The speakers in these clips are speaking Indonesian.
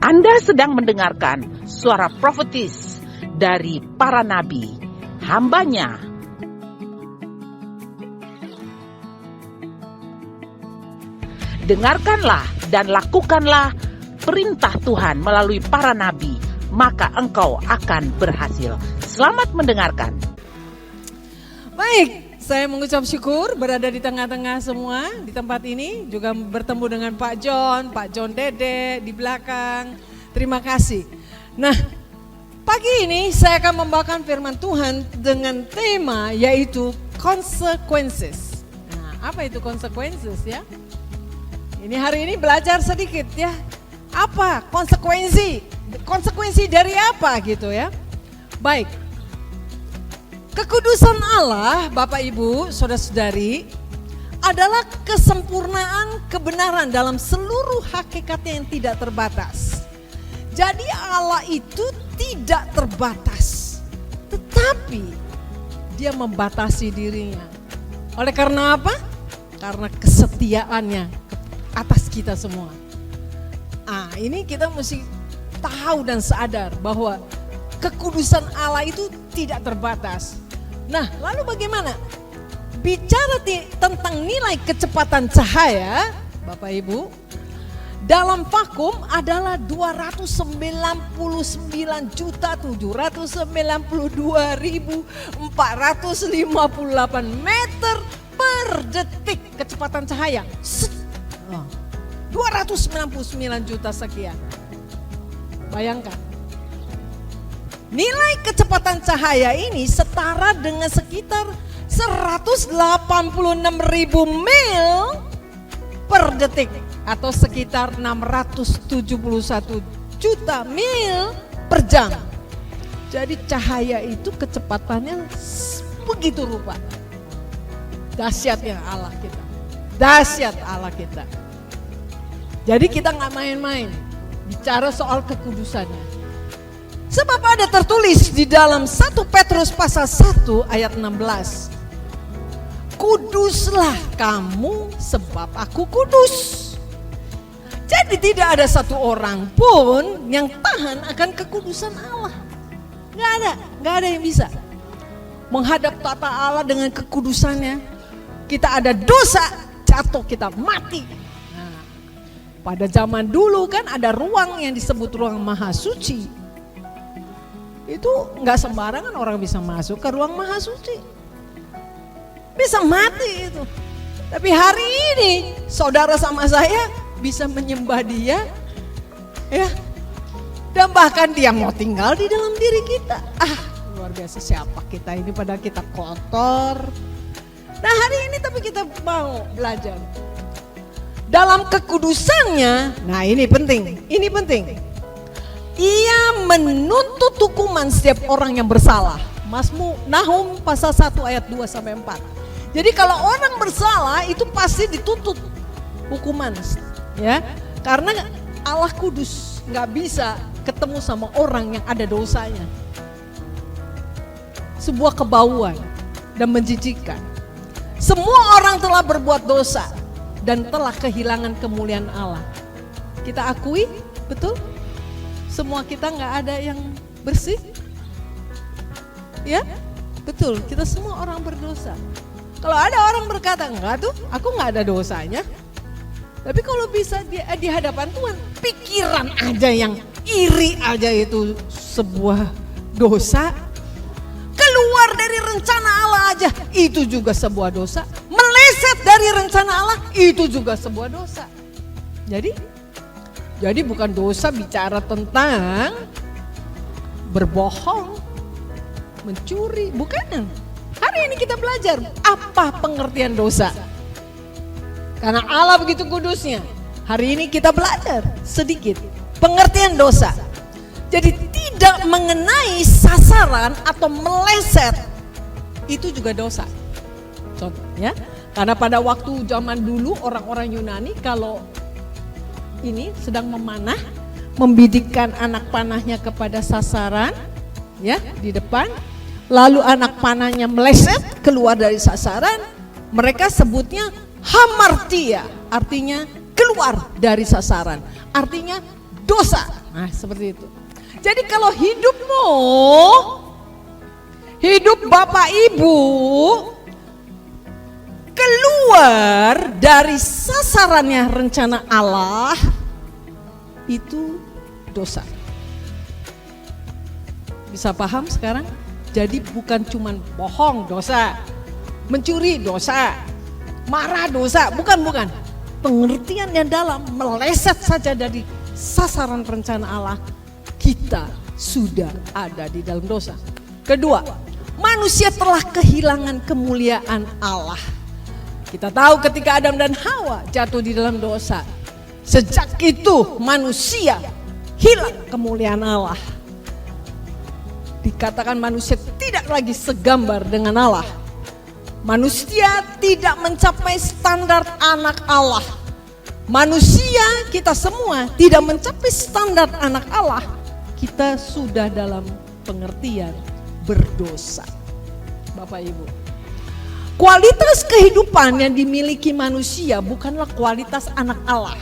Anda sedang mendengarkan suara profetis dari para nabi, hambanya. Dengarkanlah dan lakukanlah perintah Tuhan melalui para nabi, maka engkau akan berhasil. Selamat mendengarkan. Baik, saya mengucap syukur berada di tengah-tengah semua di tempat ini. Juga bertemu dengan Pak John Dede di belakang. Terima kasih. Nah, pagi ini saya akan membawakan firman Tuhan dengan tema yaitu consequences. Nah, apa itu consequences ya? Ini hari ini belajar sedikit ya. Apa konsekuensi? Konsekuensi dari apa gitu ya? Baik. Kekudusan Allah, Bapak Ibu, Saudara-saudari, adalah kesempurnaan kebenaran dalam seluruh hakikatnya yang tidak terbatas. Jadi Allah itu tidak terbatas, tetapi Dia membatasi dirinya. Oleh karena apa? Karena kesetiaannya atas kita semua. Ini kita mesti tahu dan sadar bahwa kekudusan Allah itu tidak terbatas. Nah, lalu bagaimana? Bicara tentang nilai kecepatan cahaya, Bapak Ibu, dalam vakum adalah 299.792.458 meter per detik kecepatan cahaya. 299 juta sekian. Bayangkan. Nilai kecepatan cahaya ini setara dengan sekitar 186.000 mil per detik atau sekitar 671 juta mil per jam. Jadi cahaya itu kecepatannya begitu rupa. Dahsyatnya Allah kita. Dahsyat Allah kita. Jadi kita nggak main-main bicara soal kekudusannya. Sebab ada tertulis di dalam 1 Petrus pasal 1 ayat 16. Kuduslah kamu sebab aku kudus. Jadi tidak ada satu orang pun yang tahan akan kekudusan Allah. Gak ada yang bisa menghadap tata Allah dengan kekudusannya. Kita ada dosa, jatuh kita mati. Nah, pada zaman dulu kan ada ruang yang disebut ruang maha suci. Itu nggak sembarangan orang bisa masuk ke ruang maha suci. Bisa mati itu. Tapi hari ini saudara sama saya bisa menyembah Dia, ya. Dan bahkan Dia mau tinggal di dalam diri kita. Luar biasa, siapa kita ini padahal kita kotor. Nah hari ini tapi kita mau belajar dalam kekudusannya. Nah ini penting. Ia menuntut hukuman setiap orang yang bersalah. Nahum pasal 1 ayat 2 sampai 4. Jadi kalau orang bersalah itu pasti dituntut hukuman, ya. Karena Allah kudus, nggak bisa ketemu sama orang yang ada dosanya. Sebuah kebauan dan menjijikkan. Semua orang telah berbuat dosa dan telah kehilangan kemuliaan Allah. Kita akui, betul? Semua kita nggak ada yang bersih, ya betul. Kita semua orang berdosa. Kalau ada orang berkata enggak tuh, aku nggak ada dosanya. Tapi kalau bisa di hadapan Tuhan, pikiran aja yang iri aja itu sebuah dosa. Keluar dari rencana Allah aja itu juga sebuah dosa. Meleset dari rencana Allah itu juga sebuah dosa. Jadi bukan dosa bicara tentang berbohong, mencuri, bukan. Hari ini kita belajar apa pengertian dosa. Karena Allah begitu kudusnya. Hari ini kita belajar sedikit pengertian dosa. Jadi tidak mengenai sasaran atau meleset itu juga dosa. Contoh ya. Karena pada waktu zaman dulu orang-orang Yunani kalau ini sedang memanah, membidikkan anak panahnya kepada sasaran, ya di depan, lalu anak panahnya meleset keluar dari sasaran, mereka sebutnya hamartia, artinya keluar dari sasaran, artinya dosa. Nah, seperti itu. Jadi kalau hidupmu, hidup Bapak Ibu keluar dari sasarannya rencana Allah, itu dosa. Bisa paham sekarang? Jadi bukan cuman bohong dosa, mencuri dosa, marah dosa, bukan. Pengertian yang dalam, meleset saja dari sasaran rencana Allah, kita sudah ada di dalam dosa. Kedua, manusia telah kehilangan kemuliaan Allah. Kita tahu ketika Adam dan Hawa jatuh di dalam dosa, sejak itu manusia hilang kemuliaan Allah. Dikatakan manusia tidak lagi segambar dengan Allah. Manusia tidak mencapai standar anak Allah. Manusia, kita semua tidak mencapai standar anak Allah. Kita sudah dalam pengertian berdosa. Bapak Ibu, kualitas kehidupan yang dimiliki manusia bukanlah kualitas anak Allah.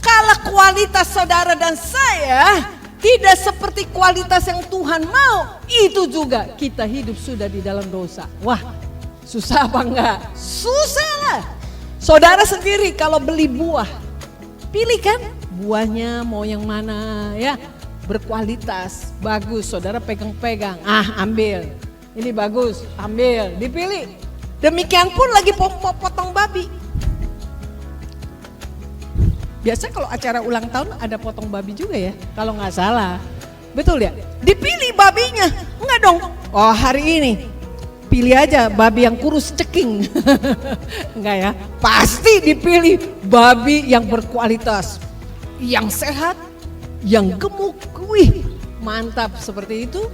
Kalau kualitas saudara dan saya tidak seperti kualitas yang Tuhan mau, itu juga kita hidup sudah di dalam dosa. Wah, susah apa enggak? Susah lah. Saudara sendiri kalau beli buah, pilih kan buahnya mau yang mana ya, berkualitas, bagus, saudara pegang-pegang, ambil. Ini bagus, ambil, dipilih. Demikian pun lagi potong babi. Biasa kalau acara ulang tahun ada potong babi juga ya, kalau nggak salah. Betul ya? Dipilih babinya. Enggak dong. Oh, hari ini pilih aja babi yang kurus ceking. Enggak ya? Pasti dipilih babi yang berkualitas, yang sehat, yang gemuk. Wih, mantap seperti itu.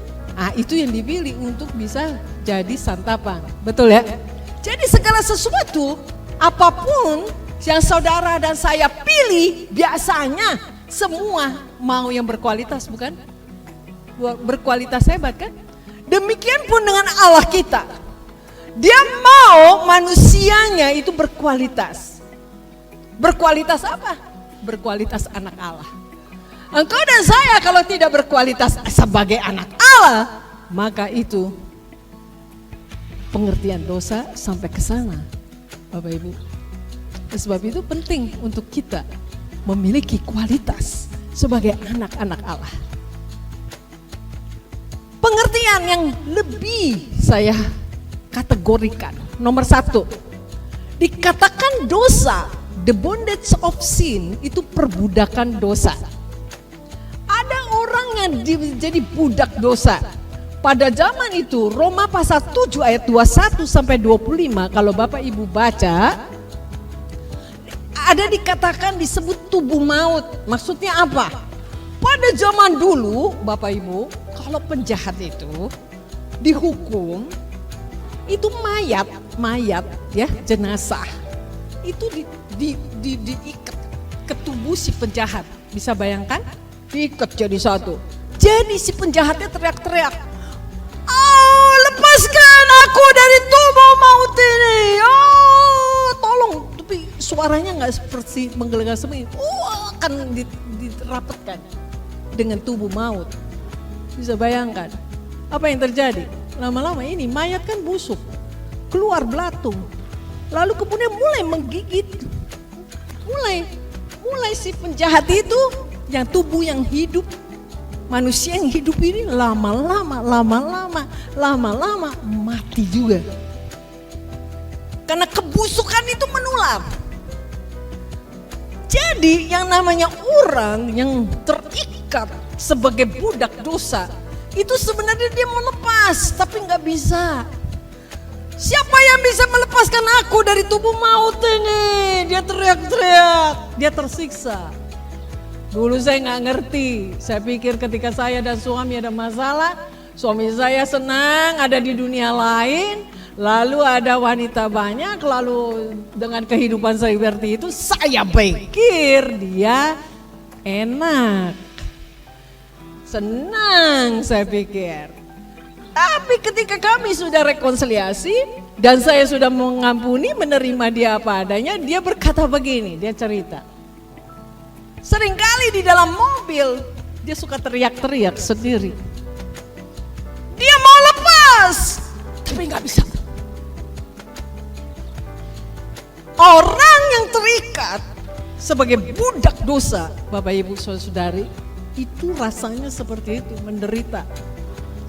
Itu yang dipilih untuk bisa jadi santapan. Betul ya? Jadi segala sesuatu, apapun yang saudara dan saya pilih, biasanya semua mau yang berkualitas, bukan? Berkualitas hebat kan? Demikian pun dengan Allah kita. Dia mau manusianya itu berkualitas. Berkualitas apa? Berkualitas anak Allah. Engkau dan saya kalau tidak berkualitas sebagai anak Allah, maka itu pengertian dosa sampai ke sana, Bapak Ibu. Sebab itu penting untuk kita memiliki kualitas sebagai anak-anak Allah. Pengertian yang lebih saya kategorikan, nomor 1, dikatakan dosa, the bondage of sin, itu perbudakan dosa. Ada orang yang jadi budak dosa. Pada zaman itu Roma pasal 7 ayat 21 sampai 25, kalau Bapak Ibu baca, ada dikatakan disebut tubuh maut. Maksudnya apa? Pada zaman dulu Bapak Ibu, kalau penjahat itu dihukum, itu mayat ya, jenazah itu diikat ke tubuh si penjahat. Bisa bayangkan? Diikat jadi satu. Jadi si penjahatnya teriak-teriak, "Oh, lepaskan aku dari tubuh maut ini. Oh, tolong." Tapi suaranya nggak seperti menggelegar semut. Akan dirapatkan dengan tubuh maut. Bisa bayangkan apa yang terjadi? Lama-lama ini mayat kan busuk, keluar belatung, lalu kemudian mulai menggigit, mulai si penjahat itu, yang tubuh yang hidup, manusia yang hidup ini lama-lama mati juga. Karena kebusukan itu menular. Jadi yang namanya orang yang terikat sebagai budak dosa, itu sebenarnya dia mau lepas, tapi nggak bisa. Siapa yang bisa melepaskan aku dari tubuh maut ini? Dia teriak-teriak, dia tersiksa. Dulu saya nggak ngerti, saya pikir ketika saya dan suami ada masalah, suami saya senang ada di dunia lain, lalu ada wanita banyak, lalu dengan kehidupan saya seperti itu, saya pikir dia enak, senang saya pikir. Tapi ketika kami sudah rekonsiliasi dan saya sudah mengampuni, menerima dia apa adanya, dia berkata begini, dia cerita. Seringkali di dalam mobil dia suka teriak-teriak sendiri. Dia mau lepas, tapi nggak bisa. Orang yang terikat sebagai budak dosa, Bapak Ibu Saudari, itu rasanya seperti itu, menderita.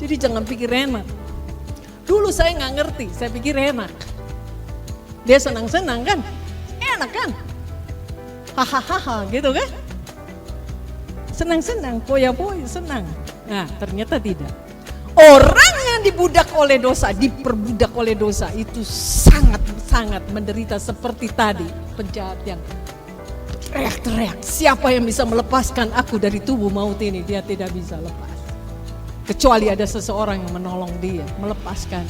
Jadi jangan pikir enak. Dulu saya nggak ngerti, saya pikir enak. Dia senang-senang kan, enak kan, hahaha gitu kan. Senang-senang, poya-poya, senang. Nah ternyata tidak. Orang yang dibudak oleh dosa, diperbudak oleh dosa itu sangat-sangat menderita seperti tadi penjahat yang teriak-teriak. Siapa yang bisa melepaskan aku dari tubuh maut ini? Dia tidak bisa lepas. Kecuali ada seseorang yang menolong dia, melepaskan.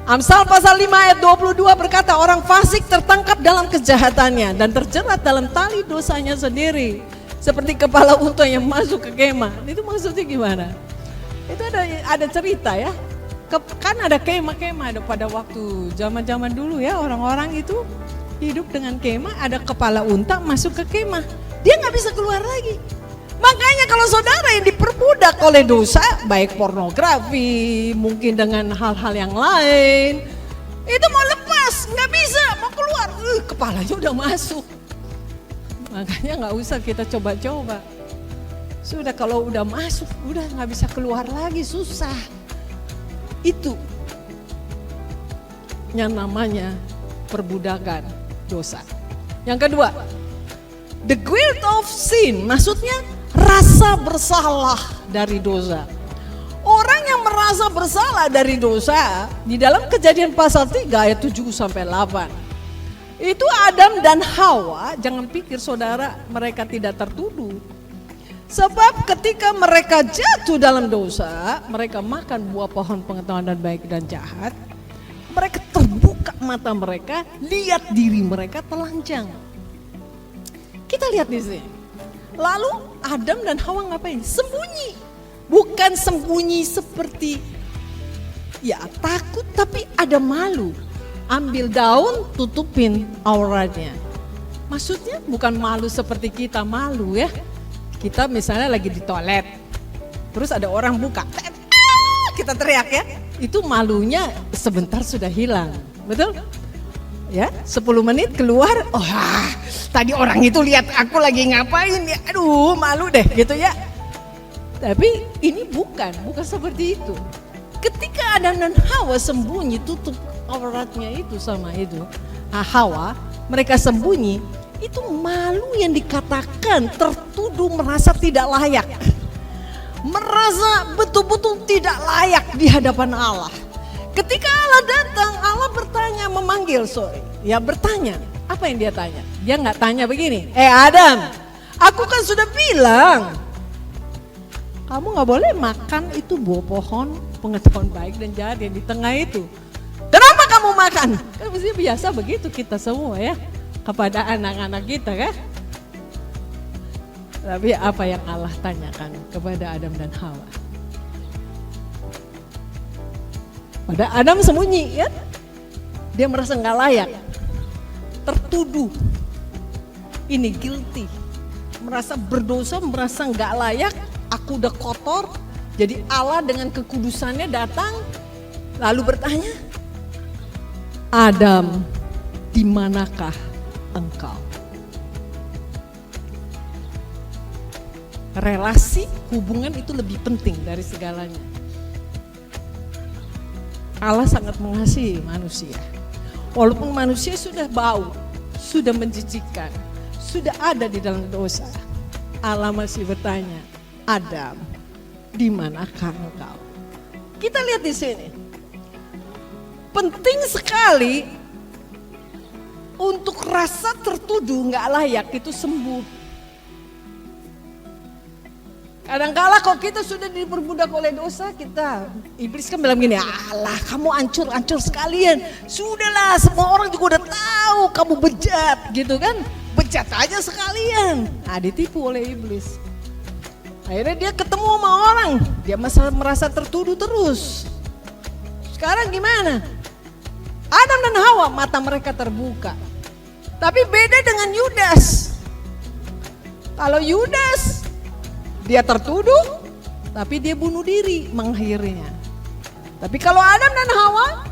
Amsal pasal 5 ayat 22 berkata, orang fasik tertangkap dalam kejahatannya dan terjerat dalam tali dosanya sendiri. Seperti kepala unta yang masuk ke kemah. Itu maksudnya gimana? Itu ada cerita ya. Kan ada kemah-kemah pada waktu zaman-zaman dulu ya, orang-orang itu hidup dengan kemah, ada kepala unta masuk ke kemah. Dia nggak bisa keluar lagi. Makanya kalau saudara yang diperbudak oleh dosa, baik pornografi, mungkin dengan hal-hal yang lain, itu mau lepas, nggak bisa, mau keluar, kepalanya udah masuk. Makanya nggak usah kita coba-coba. Sudah kalau udah masuk, udah nggak bisa keluar lagi, susah. Itu yang namanya perbudakan dosa. Yang kedua, the guilt of sin, maksudnya rasa bersalah dari dosa. Orang yang merasa bersalah dari dosa, di dalam Kejadian pasal 3 ayat 7 sampai 8. Itu Adam dan Hawa, jangan pikir saudara mereka tidak tertuduh. Sebab ketika mereka jatuh dalam dosa, mereka makan buah pohon pengetahuan dan baik dan jahat. Mereka terbuka mata mereka, lihat diri mereka telanjang. Kita lihat di sini. Lalu Adam dan Hawa ngapain? Sembunyi. Bukan sembunyi seperti ya takut, tapi ada malu. Ambil daun, tutupin auratnya. Maksudnya bukan malu seperti kita malu ya. Kita misalnya lagi di toilet, terus ada orang buka, kita teriak ya. Itu malunya sebentar sudah hilang, betul? Ya, 10 menit keluar, tadi orang itu lihat aku lagi ngapain ya, aduh malu deh gitu ya. Tapi ini bukan seperti itu. Ketika Adam dan Hawa sembunyi, tutup auratnya itu sama itu, Hawa, mereka sembunyi, itu malu yang dikatakan tertuduh merasa tidak layak. Merasa betul-betul tidak layak di hadapan Allah. Ketika Allah datang, Allah bertanya, bertanya. Apa yang dia tanya? Dia nggak tanya begini, Adam, aku kan sudah bilang, kamu nggak boleh makan itu buah pohon pengetahuan baik dan jahat yang di tengah itu. Kenapa kamu makan? Kan biasa begitu kita semua ya, kepada anak-anak kita kan. Tapi apa yang Allah tanyakan kepada Adam dan Hawa? Pada Adam sembunyi ya, dia merasa nggak layak, tertuduh, ini guilty, merasa berdosa, merasa nggak layak, aku udah kotor. Jadi Allah dengan kekudusannya datang, lalu bertanya, Adam, di manakah engkau? Relasi, hubungan itu lebih penting dari segalanya. Allah sangat mengasihi manusia. Walaupun manusia sudah bau, sudah menjijikkan, sudah ada di dalam dosa, Allah masih bertanya, Adam, di manakah engkau? Kita lihat di sini. Penting sekali untuk rasa tertuduh nggak layak itu sembuh. Kadang-kala kalau kita sudah diperbudak oleh dosa, iblis kan bilang gini, alah kamu hancur sekalian. Sudahlah, semua orang juga udah tahu kamu bejat gitu kan. Bejat aja sekalian. Nah, ditipu oleh iblis. Akhirnya dia ketemu sama orang, dia merasa tertuduh terus. Sekarang gimana? Adam dan Hawa mata mereka terbuka. Tapi beda dengan Yudas. Kalau Yudas, dia tertuduh, tapi dia bunuh diri mengakhirinya. Tapi kalau Adam dan Hawa,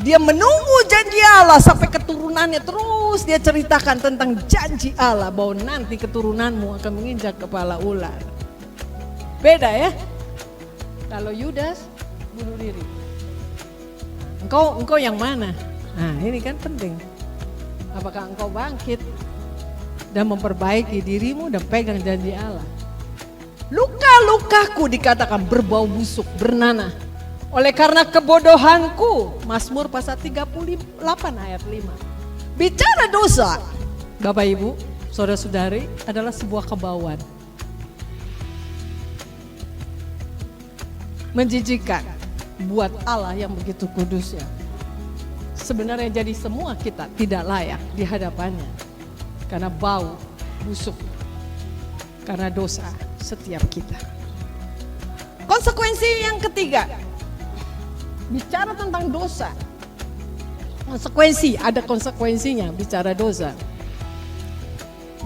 dia menunggu janji Allah sampai keturunannya, terus dia ceritakan tentang janji Allah bahwa nanti keturunanmu akan menginjak kepala ular. Beda ya. Kalau Yudas bunuh diri. Engkau yang mana? Nah, ini kan penting. Apakah engkau bangkit dan memperbaiki dirimu dan pegang janji Allah? Luka-lukaku dikatakan berbau busuk, bernanah. Oleh karena kebodohanku, Mazmur pasal 38 ayat 5. Bicara dosa, Bapak Ibu, saudara-saudari, adalah sebuah kebauan. Menjijikan buat Allah yang begitu kudusnya. Sebenarnya jadi semua kita tidak layak di hadapannya. Karena bau busuk, karena dosa setiap kita. Konsekuensi yang ketiga, bicara tentang dosa. Ada konsekuensinya bicara dosa.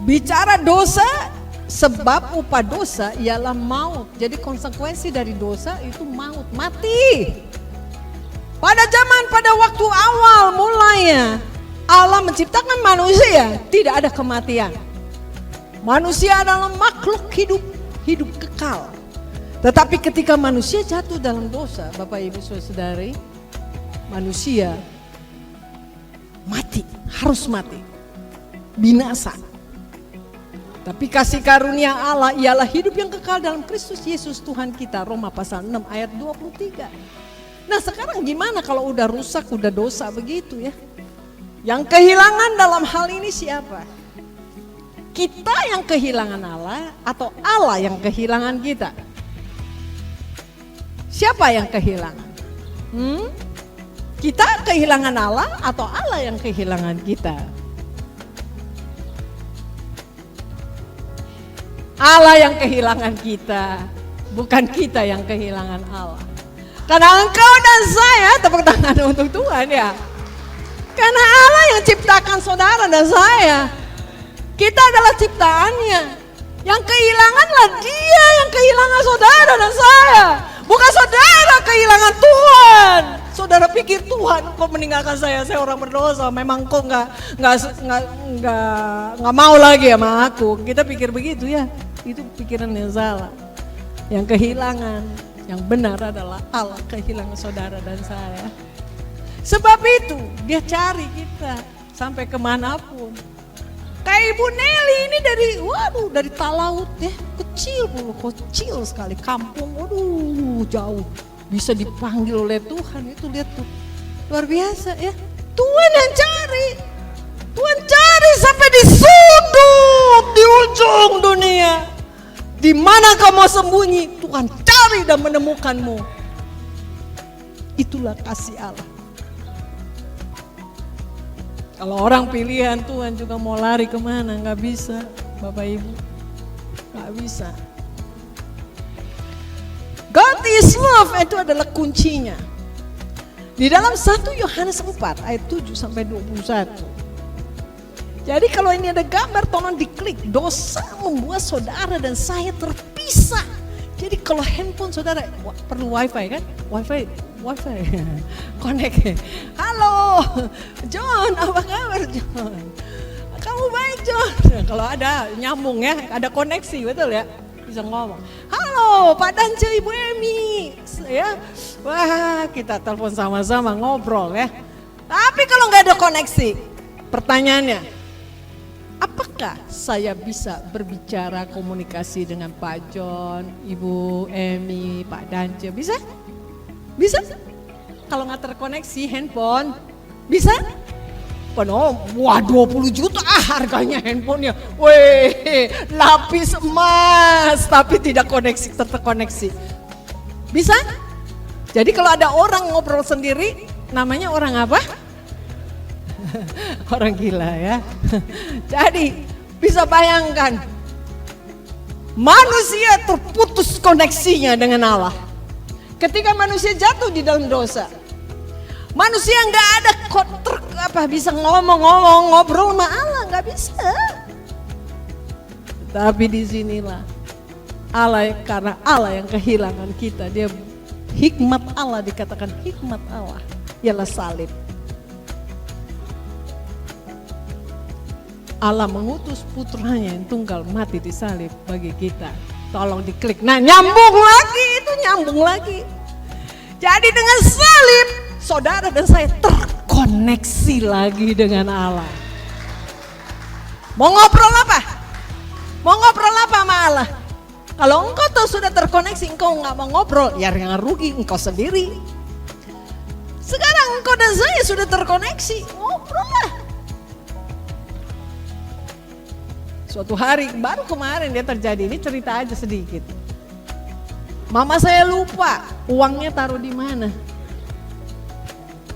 Bicara dosa, sebab upah dosa ialah maut. Jadi konsekuensi dari dosa itu maut, mati. Pada waktu awal mulanya Allah menciptakan manusia, tidak ada kematian. Manusia adalah makhluk hidup kekal. Tetapi ketika manusia jatuh dalam dosa, Bapak Ibu Saudari, manusia mati, harus mati, binasa. Tapi kasih karunia Allah ialah hidup yang kekal dalam Kristus Yesus Tuhan kita, Roma pasal 6 ayat 23. Nah sekarang gimana kalau udah rusak, udah dosa begitu ya? Yang kehilangan dalam hal ini siapa? Kita yang kehilangan Allah atau Allah yang kehilangan kita? Siapa yang kehilangan? Kita kehilangan Allah atau Allah yang kehilangan kita? Allah yang kehilangan kita, bukan kita yang kehilangan Allah. Karena engkau dan saya, tepuk tangan untuk Tuhan ya. Karena Allah yang ciptakan saudara dan saya. Kita adalah ciptaannya. Yang kehilanganlah dia yang kehilangan saudara dan saya. Bukan saudara kehilangan Tuhan. Saudara pikir Tuhan kok meninggalkan saya orang berdosa. Memang kok nggak mau lagi sama aku. Kita pikir begitu ya. Itu pikiran yang salah. Yang kehilangan, yang benar adalah Allah kehilangan saudara dan saya. Sebab itu dia cari kita sampai kemanapun. Kayak Ibu Nelly ini dari Talaut ya, kecil sekali, kampung, jauh. Bisa dipanggil oleh Tuhan, itu lihat tuh, luar biasa ya. Tuhan yang cari, Tuhan cari sampai di sudut, di ujung dunia. Di mana kau mau sembunyi, Tuhan cari dan menemukanmu. Itulah kasih Allah. Kalau orang pilihan Tuhan juga mau lari kemana, nggak bisa Bapak Ibu, nggak bisa. God is love itu adalah kuncinya. Di dalam 1 Yohanes 4 ayat 7 sampai 21. Jadi kalau ini ada gambar tolong diklik, dosa membuat saudara dan saya terpisah. Jadi kalau handphone saudara perlu wifi kan? Wifi connect. Halo John, apa kabar John? Kamu baik John? Kalau ada nyambung ya, ada koneksi betul ya, bisa ngomong. Halo Pak Dance, Ibu Emi, ya. Wah kita telepon sama-sama ngobrol ya. Tapi kalau nggak ada koneksi, pertanyaannya, apakah saya bisa berbicara komunikasi dengan Pak John, Ibu Emi, Pak Dance? Bisa? Bisa? Kalau nggak terkoneksi handphone, bisa? Wah 20 juta harganya handphonenya. Weh, lapis emas tapi tidak terkoneksi. Bisa? Jadi kalau ada orang ngobrol sendiri, namanya orang apa? Orang gila ya. Jadi bisa bayangkan, manusia terputus koneksinya dengan Allah. Ketika manusia jatuh di dalam dosa, manusia nggak ada bisa ngobrol sama Allah, nggak bisa. Tapi disinilah Allah, karena Allah yang kehilangan kita, dia hikmat Allah, dikatakan hikmat Allah ialah salib. Allah mengutus putranya yang tunggal mati di salib bagi kita. Tolong diklik. Nah, nyambung lagi, itu nyambung lagi. Jadi dengan salib, saudara dan saya terkoneksi lagi dengan Allah. Mau ngobrol apa? Mau ngobrol apa sama Allah? Kalau engkau tuh sudah terkoneksi, engkau nggak mau ngobrol, ya yang rugi engkau sendiri. Sekarang engkau dan saya sudah terkoneksi, ngobrol lah. Suatu hari, baru kemarin dia terjadi, ini cerita aja sedikit. Mama saya lupa uangnya taruh di mana.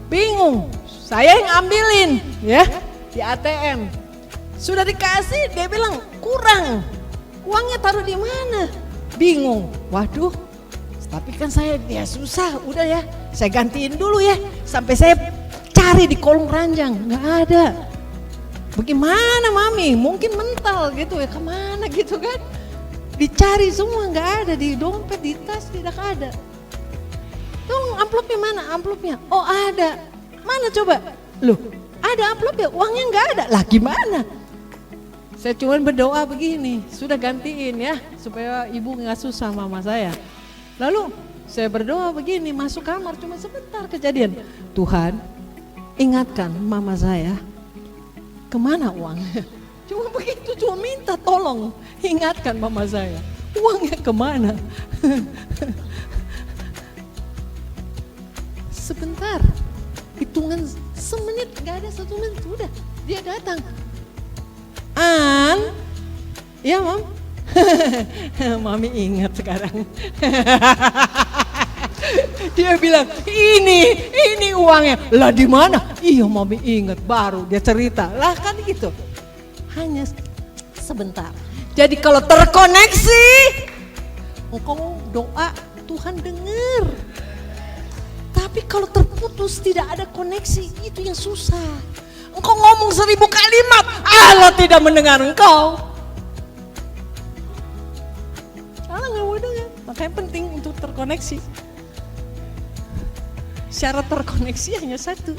Bingung, saya yang ambilin ya di ATM. Sudah dikasih, dia bilang kurang. Uangnya taruh di mana? Bingung. Waduh, tapi kan saya dia susah. Udah ya, saya gantiin dulu ya. Sampai saya cari di kolong ranjang, nggak ada. Bagaimana mami? Mungkin mental gitu ya, kemana gitu kan? Dicari semua nggak ada, di dompet, di tas tidak ada. Tolong amplopnya mana? Amplopnya? Oh ada. Mana coba? Loh, ada amplopnya, uangnya nggak ada. Lah gimana? Saya cuma berdoa begini, sudah gantiin ya, supaya ibu nggak susah mama saya. Lalu saya berdoa begini, masuk kamar cuma sebentar kejadian. Tuhan, ingatkan mama saya, kemana uangnya? Cuma begitu, cuma minta tolong, ingatkan mama saya, uangnya kemana? Sebentar, hitungan semenit, gak ada 1 menit, udah dia datang. Ya mam, mami ingat sekarang. Dia bilang ini uangnya. Lah di mana? Iya mami ingat, baru dia cerita. Lah kan gitu. Hanya sebentar. Jadi kalau terkoneksi, engkau doa Tuhan dengar. Tapi kalau terputus, tidak ada koneksi, itu yang susah. Engkau ngomong 1000 kalimat, Allah tidak mendengar engkau. Allah gak mau dengar, makanya penting untuk terkoneksi. Syarat terkoneksi hanya satu,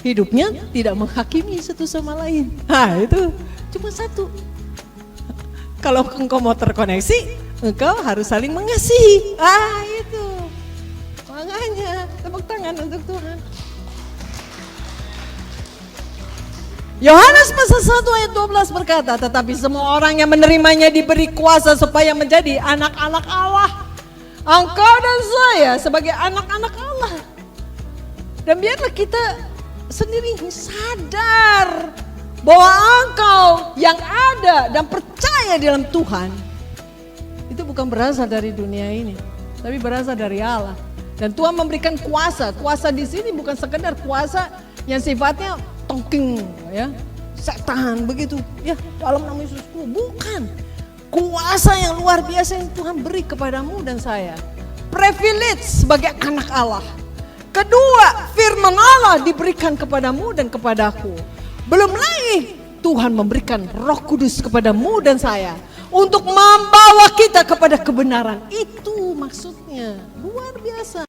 hidupnya tidak menghakimi satu sama lain. Nah itu cuma satu. Kalau engkau mau terkoneksi, engkau harus saling mengasihi. Itu makanya tepuk tangan untuk Tuhan. Yohanes pasal 1 ayat 12 berkata, tetapi semua orang yang menerimanya diberi kuasa supaya menjadi anak-anak Allah. Engkau dan saya sebagai anak-anak Allah. Dan biarlah kita sendiri sadar bahwa engkau yang ada dan percaya dalam Tuhan, itu bukan berasal dari dunia ini, tapi berasal dari Allah. Dan Tuhan memberikan kuasa. Kuasa di sini bukan sekedar kuasa yang sifatnya tongking ya, setan begitu ya, dalam nama Yesusku, bukan. Kuasa yang luar biasa yang Tuhan beri kepadamu dan saya. Privilege sebagai anak Allah. Kedua, firman Allah diberikan kepadamu dan kepadaku. Belum lagi Tuhan memberikan Roh Kudus kepadamu dan saya untuk membawa kita kepada kebenaran. Itu maksudnya, luar biasa.